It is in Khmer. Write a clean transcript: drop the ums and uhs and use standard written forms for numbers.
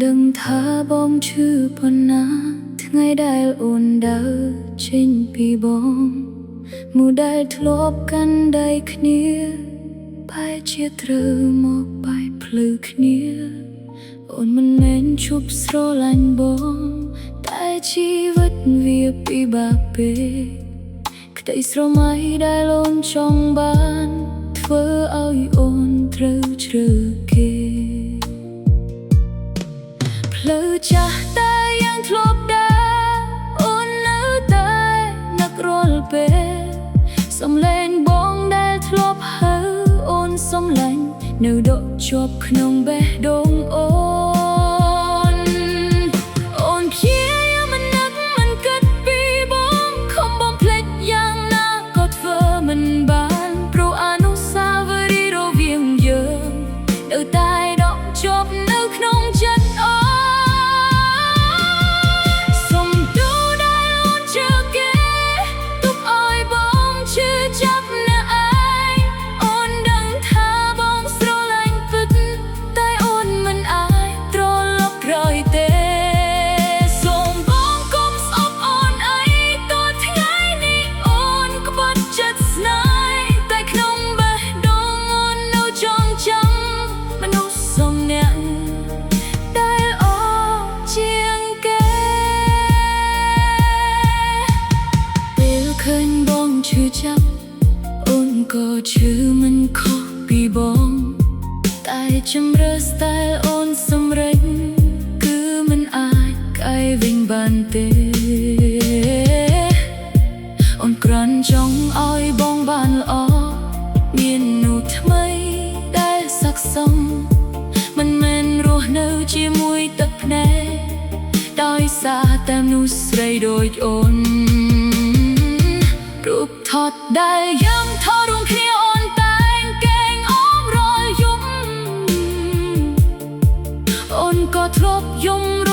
ដឹងថាបងឈឺប៉ុណ្ណាថ្ងៃដែលអូនដើរចេញពីបងមួយដែលធ្លាប់កាន់ដៃគ្នាបែរជាត្រូវមកបែកភ្លឺគ្នាអូនមិនមែនឈប់ស្រឡាញ់បងតែជីវិតវាពិបាកពេកក្តីស្រមៃដែលអូនចង់បានធ្វើឲ្យអូនត្រូវជ្រើគេផ្លូវចាស់តែយ៉ាងធ្លាប់ដើរអូននៅតែនឹករាល់ពេលសំឡេងបងដែលធ្លាប់ហើអូនសំឡាញ់នៅដកជាប់ក្នុងបេះដូងអូនអូនព្យាយាមមិននឹកមិនគិតពីបងខំបំភ្លេចយ៉ាងណាក៏ធ្វើមិនបានព្រោះអនុស្សាវរីយ៍រវាងយើងនៅតែដកជាប់នៅក្នុងចិត្តអូនឃើញបងឈឺចាប់អូនក៏ឈឺមិនខុសពីបងតែជំរឿសតែអូនសម្រេចគឺមិនអាចកែវិញបានទេអូនគ្រាន់ចង់ឲ្យបងបានល្អមាននូវថ្មីដែលស័ក្តិសមមិនមែនរស់នៅជាមួយទឹកភ្នែកដោយសារតែមនុស្សស្រីដូចអូនរូបថតដែលយើងថតរួមគ្នាអូនតែងកេងអមរាល់យប់អូនក៏ធ្លាប់យំរ